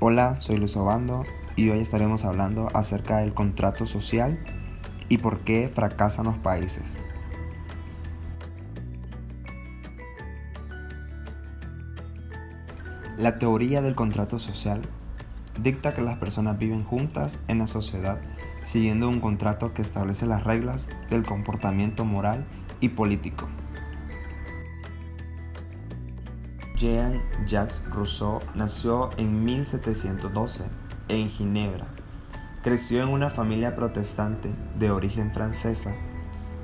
Hola, soy Luis Obando y hoy estaremos hablando acerca del contrato social y por qué fracasan los países. La teoría del contrato social dicta que las personas viven juntas en la sociedad siguiendo un contrato que establece las reglas del comportamiento moral y político. Jean-Jacques Rousseau nació en 1712 en Ginebra. Creció en una familia protestante de origen francesa,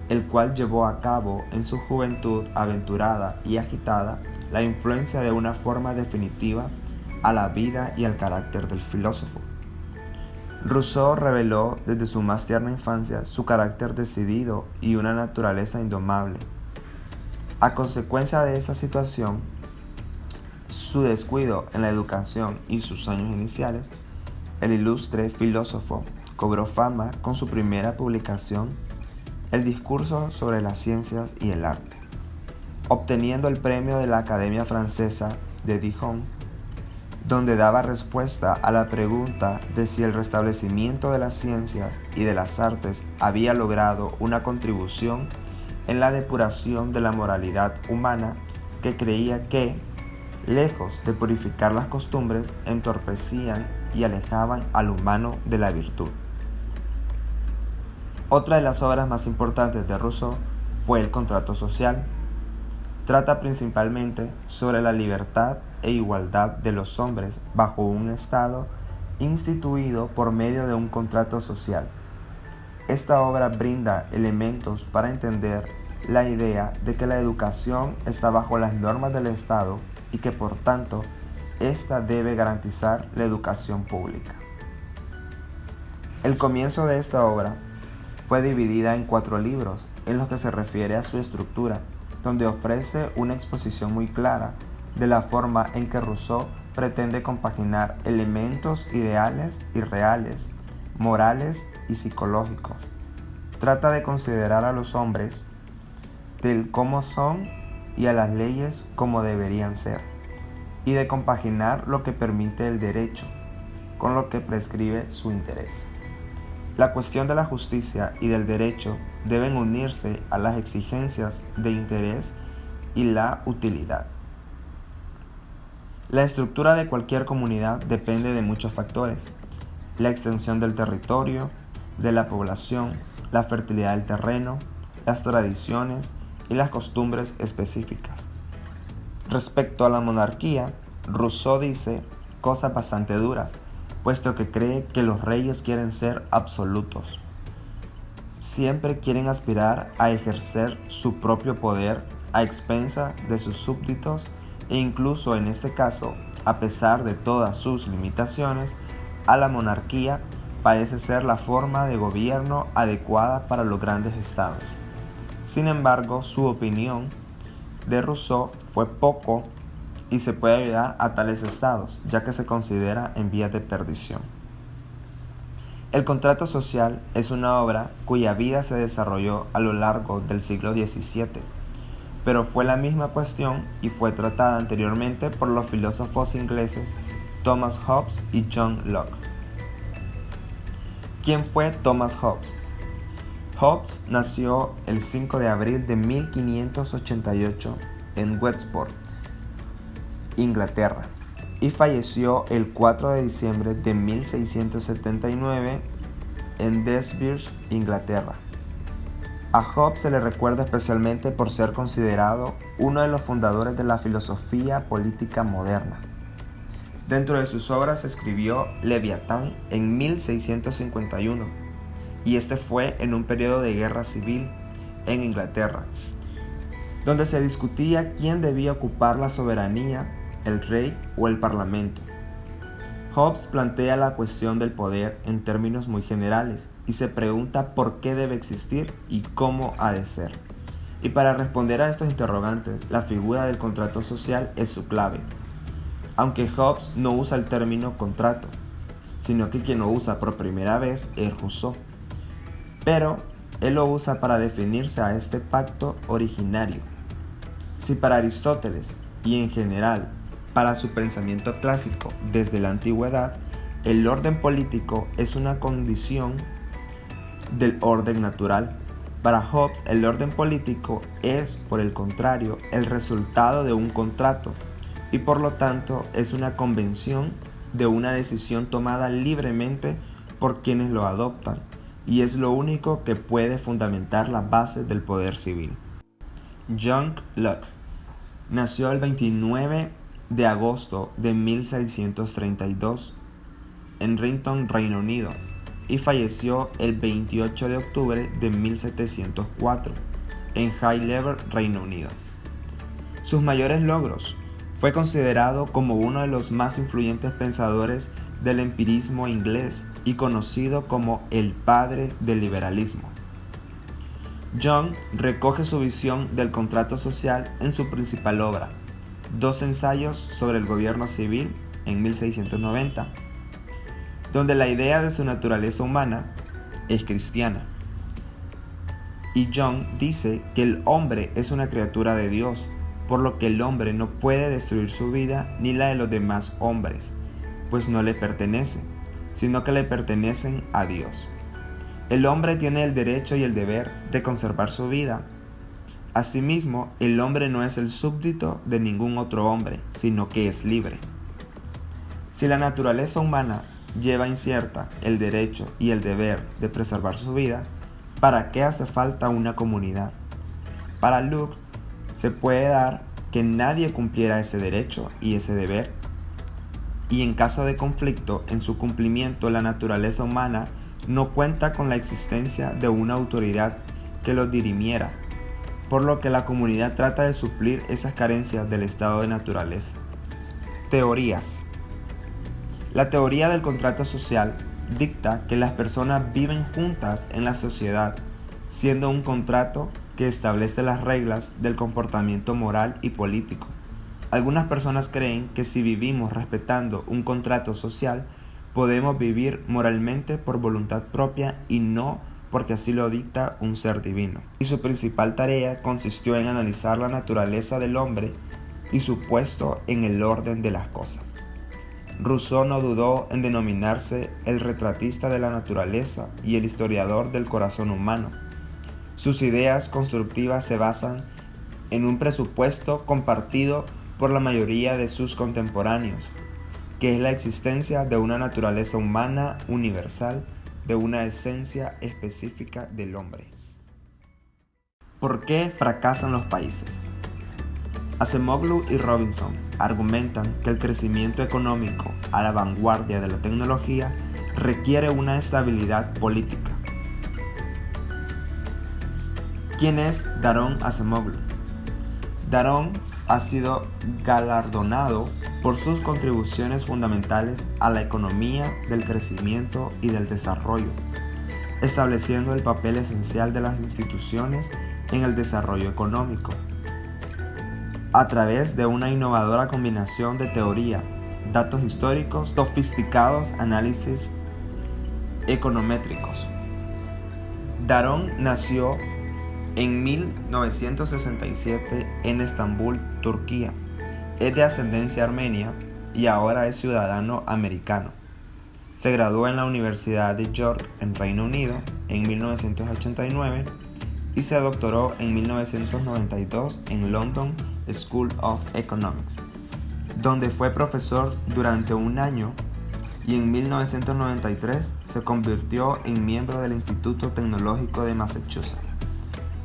el cual llevó a cabo en su juventud aventurada y agitada la influencia de una forma definitiva a la vida y al carácter del filósofo. Rousseau reveló desde su más tierna infancia su carácter decidido y una naturaleza indomable. A consecuencia de esta situación, su descuido en la educación y sus años iniciales, el ilustre filósofo cobró fama con su primera publicación, El discurso sobre las ciencias y el arte, obteniendo el premio de la Academia Francesa de Dijon, donde daba respuesta a la pregunta de si el restablecimiento de las ciencias y de las artes había logrado una contribución en la depuración de la moralidad humana, que creía que, lejos de purificar las costumbres, entorpecían y alejaban al humano de la virtud. Otra de las obras más importantes de Rousseau fue El contrato social. Trata principalmente sobre la libertad e igualdad de los hombres bajo un Estado instituido por medio de un contrato social. Esta obra brinda elementos para entender la idea de que la educación está bajo las normas del Estado y que por tanto, ésta debe garantizar la educación pública. El comienzo de esta obra fue dividida en 4 libros en los que se refiere a su estructura, donde ofrece una exposición muy clara de la forma en que Rousseau pretende compaginar elementos ideales y reales, morales y psicológicos. Trata de considerar a los hombres del cómo son y a las leyes como deberían ser, y de compaginar lo que permite el derecho con lo que prescribe su interés. La cuestión de la justicia y del derecho deben unirse a las exigencias de interés y la utilidad. La estructura de cualquier comunidad depende de muchos factores: la extensión del territorio, de la población, la fertilidad del terreno, las tradiciones y las costumbres específicas. Respecto a la monarquía, Rousseau dice cosas bastante duras, puesto que cree que los reyes quieren ser absolutos. Siempre quieren aspirar a ejercer su propio poder a expensa de sus súbditos e incluso en este caso, a pesar de todas sus limitaciones, a la monarquía parece ser la forma de gobierno adecuada para los grandes estados. Sin embargo, su opinión de Rousseau fue poco y se puede ayudar a tales estados, ya que se considera en vías de perdición. El contrato social es una obra cuya vida se desarrolló a lo largo del siglo XVII, pero fue la misma cuestión y fue tratada anteriormente por los filósofos ingleses Thomas Hobbes y John Locke. ¿Quién fue Thomas Hobbes? Hobbes nació el 5 de abril de 1588 en Westport, Inglaterra, y falleció el 4 de diciembre de 1679 en Desbridge, Inglaterra. A Hobbes se le recuerda especialmente por ser considerado uno de los fundadores de la filosofía política moderna. Dentro de sus obras escribió Leviatán en 1651, y este fue en un periodo de guerra civil en Inglaterra, donde se discutía quién debía ocupar la soberanía, el rey o el parlamento. Hobbes plantea la cuestión del poder en términos muy generales y se pregunta por qué debe existir y cómo ha de ser. Y para responder a estos interrogantes, la figura del contrato social es su clave. Aunque Hobbes no usa el término contrato, sino que quien lo usa por primera vez es Rousseau. Pero él lo usa para definirse a este pacto originario. Si para Aristóteles, y en general, Para su pensamiento clásico, desde la antigüedad, el orden político es una condición del orden natural. Para Hobbes, el orden político es, por el contrario, el resultado de un contrato y por lo tanto es una convención de una decisión tomada libremente por quienes lo adoptan y es lo único que puede fundamentar las bases del poder civil. John Locke nació el 29 de agosto de 1632 en Renton, Reino Unido, y falleció el 28 de octubre de 1704 en High-Lever, Reino Unido. Sus mayores logros: fue considerado como uno de los más influyentes pensadores del empirismo inglés y conocido como el padre del liberalismo. John recoge su visión del contrato social en su principal obra, Dos ensayos sobre el gobierno civil, en 1690, donde la idea de su naturaleza humana es cristiana. Y John dice que el hombre es una criatura de Dios, por lo que el hombre no puede destruir su vida ni la de los demás hombres, pues no le pertenece, sino que le pertenecen a Dios. El hombre tiene el derecho y el deber de conservar su vida. Asimismo, el hombre no es el súbdito de ningún otro hombre, sino que es libre. Si la naturaleza humana lleva incierta el derecho y el deber de preservar su vida, ¿para qué hace falta una comunidad? Para Locke, se puede dar que nadie cumpliera ese derecho y ese deber, y en caso de conflicto en su cumplimiento, la naturaleza humana no cuenta con la existencia de una autoridad que los dirimiera, por lo que la comunidad trata de suplir esas carencias del estado de naturaleza. Teorías. La teoría del contrato social dicta que las personas viven juntas en la sociedad, siendo un contrato que establece las reglas del comportamiento moral y político. Algunas personas creen que si vivimos respetando un contrato social, podemos vivir moralmente por voluntad propia y no porque así lo dicta un ser divino. Y su principal tarea consistió en analizar la naturaleza del hombre y su puesto en el orden de las cosas. Rousseau no dudó en denominarse el retratista de la naturaleza y el historiador del corazón humano. Sus ideas constructivas se basan en un presupuesto compartido por la mayoría de sus contemporáneos, que es la existencia de una naturaleza humana universal, de una esencia específica del hombre. ¿Por qué fracasan los países? Acemoglu y Robinson argumentan que el crecimiento económico a la vanguardia de la tecnología requiere una estabilidad política. ¿Quién es Daron Acemoglu? Daron ha sido galardonado por sus contribuciones fundamentales a la economía del crecimiento y del desarrollo, estableciendo el papel esencial de las instituciones en el desarrollo económico, a través de una innovadora combinación de teoría, datos históricos, sofisticados análisis econométricos. Daron nació en 1967 en Estambul, Turquía. Es de ascendencia armenia y ahora es ciudadano americano. Se graduó en la Universidad de York en Reino Unido en 1989 y se doctoró en 1992 en London School of Economics, donde fue profesor durante un año, y en 1993 se convirtió en miembro del Instituto Tecnológico de Massachusetts,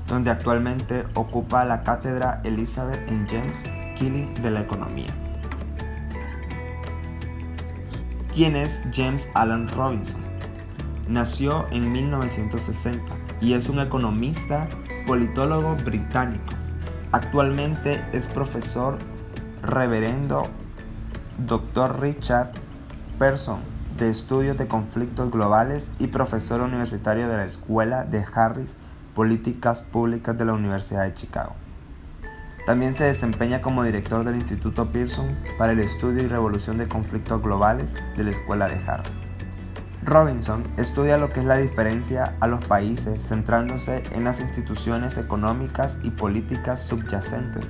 donde actualmente ocupa la cátedra Elizabeth and James Killing de la economía. ¿Quién es James Alan Robinson? Nació en 1960 y es un economista politólogo británico. Actualmente es profesor reverendo Dr. Richard Pearson de Estudios de Conflictos Globales y profesor universitario de la Escuela de Harris Políticas Públicas de la Universidad de Chicago. También se desempeña como director del Instituto Pearson para el Estudio y Resolución de Conflictos Globales de la Escuela de Harris. Robinson estudia lo que es la diferencia a los países centrándose en las instituciones económicas y políticas subyacentes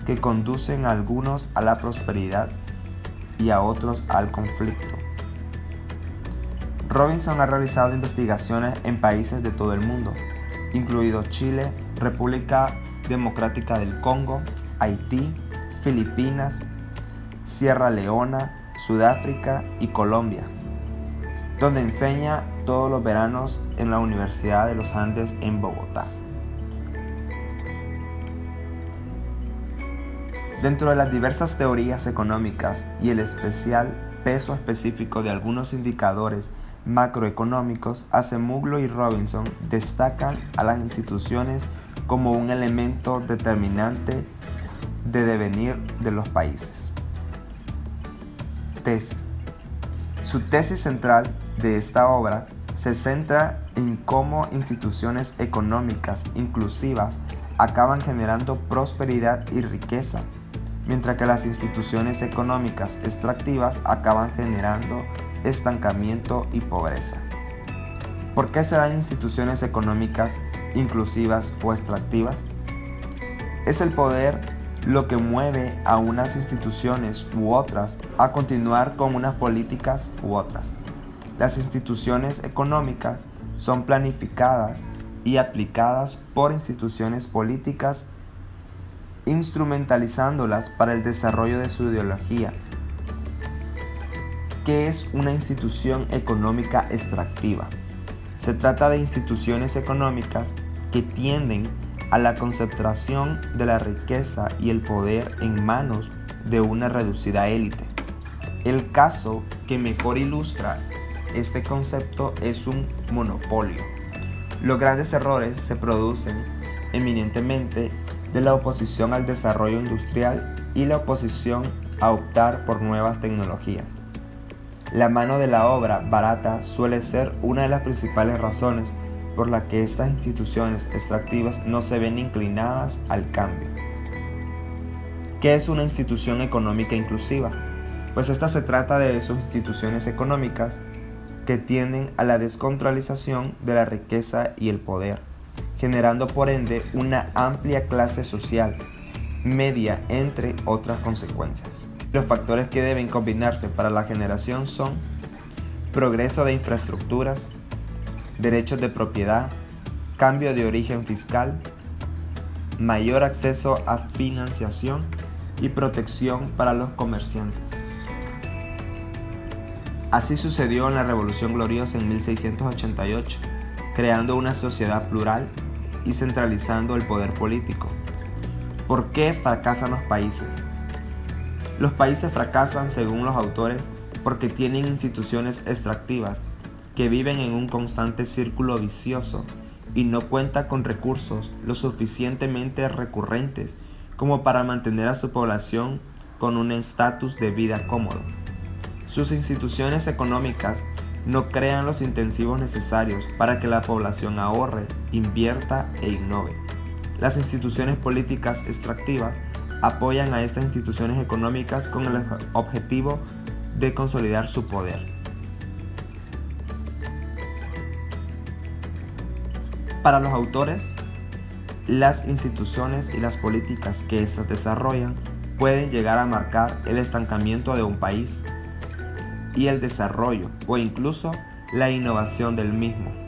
que conducen a algunos a la prosperidad y a otros al conflicto. Robinson ha realizado investigaciones en países de todo el mundo, incluidos Chile, República Democrática del Congo, Haití, Filipinas, Sierra Leona, Sudáfrica y Colombia, donde enseña todos los veranos en la Universidad de los Andes en Bogotá. Dentro de las diversas teorías económicas y el especial peso específico de algunos indicadores macroeconómicos, Acemoglu y Robinson destacan a las instituciones como un elemento determinante de devenir de los países. Tesis. Su tesis central de esta obra se centra en cómo instituciones económicas inclusivas acaban generando prosperidad y riqueza, mientras que las instituciones económicas extractivas acaban generando estancamiento y pobreza. ¿Por qué se dan instituciones económicas inclusivas o extractivas? Es el poder lo que mueve a unas instituciones u otras a continuar con unas políticas u otras. Las instituciones económicas son planificadas y aplicadas por instituciones políticas, instrumentalizándolas para el desarrollo de su ideología. ¿Qué es una institución económica extractiva? Se trata de instituciones económicas que tienden a la concentración de la riqueza y el poder en manos de una reducida élite. El caso que mejor ilustra este concepto es un monopolio. Los grandes errores se producen eminentemente de la oposición al desarrollo industrial y la oposición a optar por nuevas tecnologías. La mano de la obra barata suele ser una de las principales razones por la que estas instituciones extractivas no se ven inclinadas al cambio. ¿Qué es una institución económica inclusiva? Pues esta se trata de esas instituciones económicas que tienden a la descentralización de la riqueza y el poder, generando por ende una amplia clase social media, entre otras consecuencias. Los factores que deben combinarse para la generación son progreso de infraestructuras, derechos de propiedad, cambio de origen fiscal, mayor acceso a financiación y protección para los comerciantes. Así sucedió en la Revolución Gloriosa en 1688, creando una sociedad plural y centralizando el poder político. ¿Por qué fracasan los países? Los países fracasan, según los autores, porque tienen instituciones extractivas que viven en un constante círculo vicioso y no cuentan con recursos lo suficientemente recurrentes como para mantener a su población con un estatus de vida cómodo. Sus instituciones económicas no crean los incentivos necesarios para que la población ahorre, invierta e innove. Las instituciones políticas extractivas apoyan a estas instituciones económicas con el objetivo de consolidar su poder. Para los autores, las instituciones y las políticas que éstas desarrollan pueden llegar a marcar el estancamiento de un país y el desarrollo o incluso la innovación del mismo.